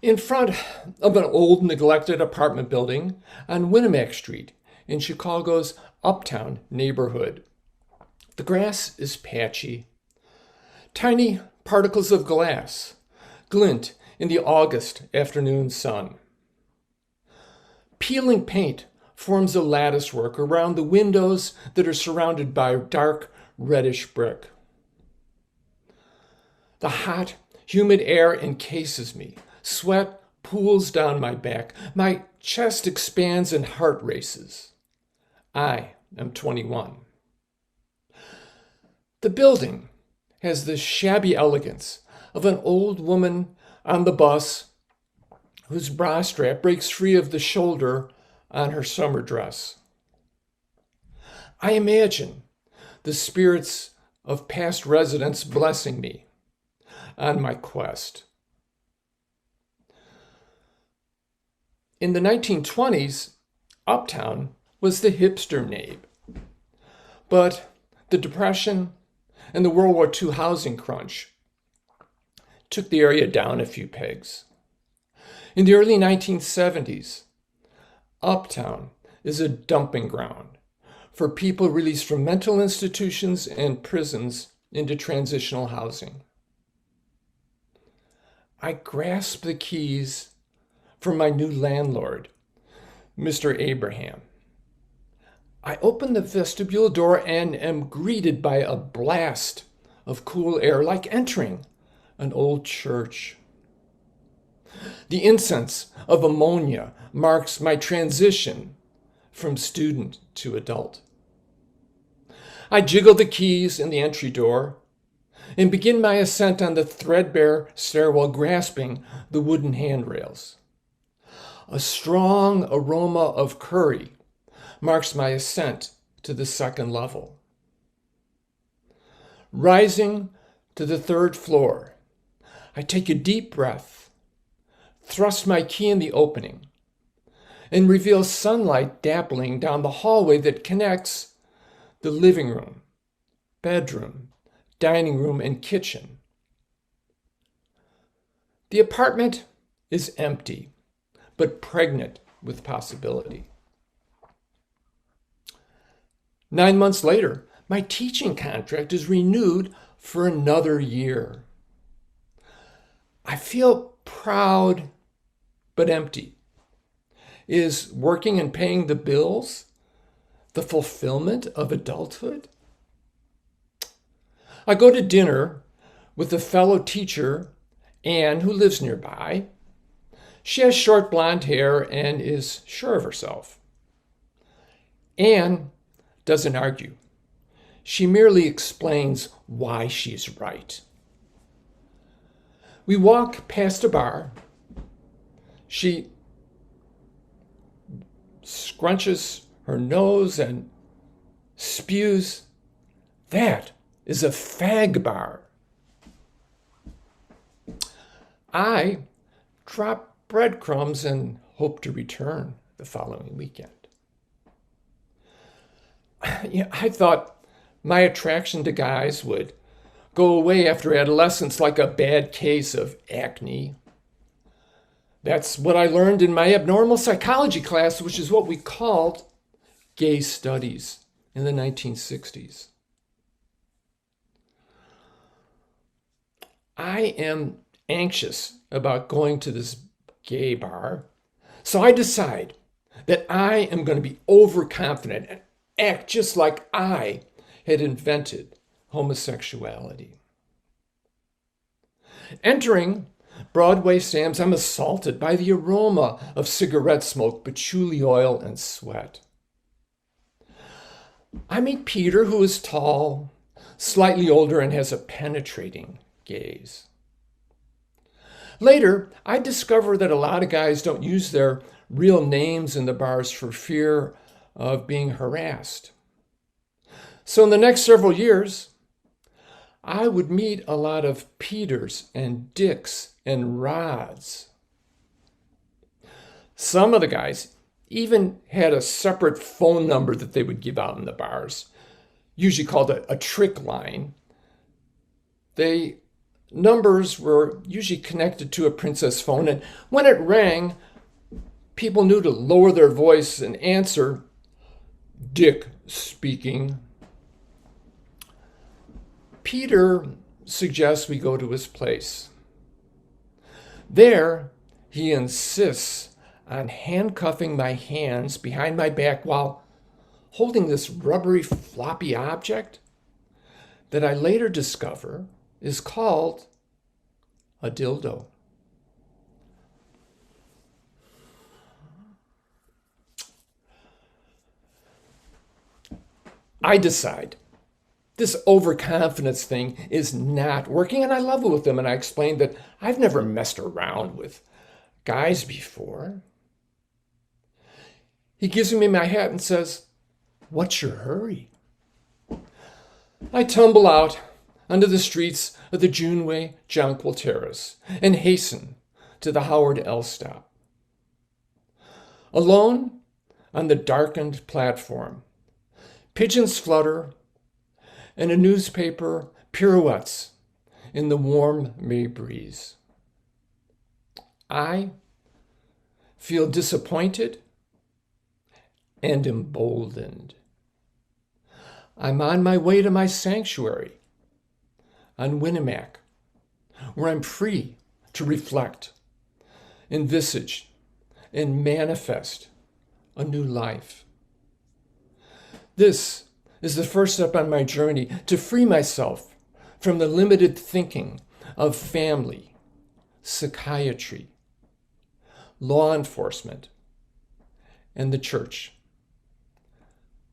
in front of an old neglected apartment building on Winnemac Street in Chicago's Uptown neighborhood. The grass is patchy. Tiny particles of glass glint in the August afternoon sun. Peeling paint forms a latticework around the windows that are surrounded by dark reddish brick. The hot, humid air encases me. Sweat pools down my back. My chest expands and heart races. I am 21. The building has the shabby elegance of an old woman on the bus whose bra strap breaks free of the shoulder on her summer dress. I imagine the spirits of past residents blessing me on my quest. In the 1920s, Uptown was the hipster neighborhood, but the Depression and the World War II housing crunch took the area down a few pegs. In the early 1970s, Uptown is a dumping ground for people released from mental institutions and prisons into transitional housing. I grasp the keys from my new landlord, Mr. Abraham. I open the vestibule door and am greeted by a blast of cool air, like entering an old church. The incense of ammonia marks my transition from student to adult. I jiggle the keys in the entry door and begin my ascent on the threadbare stairwell, grasping the wooden handrails. A strong aroma of curry marks my ascent to the second level. Rising to the third floor, I take a deep breath, thrust my key in the opening, and reveal sunlight dappling down the hallway that connects the living room, bedroom, dining room, and kitchen. The apartment is empty, but pregnant with possibility. 9 months later, my teaching contract is renewed for another year. I feel proud but empty. Is working and paying the bills the fulfillment of adulthood? I go to dinner with a fellow teacher, Anne, who lives nearby. She has short blonde hair and is sure of herself. Anne doesn't argue. She merely explains why she's right. We walk past a bar. She scrunches her nose and spews, "That is a fag bar." I drop breadcrumbs and hope to return the following weekend. I thought my attraction to guys would go away after adolescence like a bad case of acne. That's what I learned in my abnormal psychology class, which is what we called gay studies in the 1960s. I am anxious about going to this gay bar, so I decide that I am going to be overconfident and act just like I had invented homosexuality. Entering Broadway Sam's, I'm assaulted by the aroma of cigarette smoke, patchouli oil, and sweat. I meet Peter, who is tall, slightly older, and has a penetrating gaze. Later, I discover that a lot of guys don't use their real names in the bars for fear of being harassed. So in the next several years, I would meet a lot of Peters and Dicks and Rods. Some of the guys even had a separate phone number that they would give out in the bars, usually called a trick line. They Numbers were usually connected to a princess phone, and when it rang, people knew to lower their voice and answer, "Dick speaking." Peter suggests we go to his place. There, he insists on handcuffing my hands behind my back while holding this rubbery, floppy object that I later discover is called a dildo. I decide this overconfidence thing is not working, and I level with him, and I explain that I've never messed around with guys before. He gives me my hat and says, "What's your hurry?" I tumble out onto the streets of the Juneway Jonquil Terrace and hasten to the Howard L stop. Alone on the darkened platform, pigeons flutter and a newspaper pirouettes in the warm May breeze. I feel disappointed and emboldened. I'm on my way to my sanctuary on Winnemac, where I'm free to reflect, envisage, and manifest a new life. This is the first step on my journey to free myself from the limited thinking of family, psychiatry, law enforcement, and the church.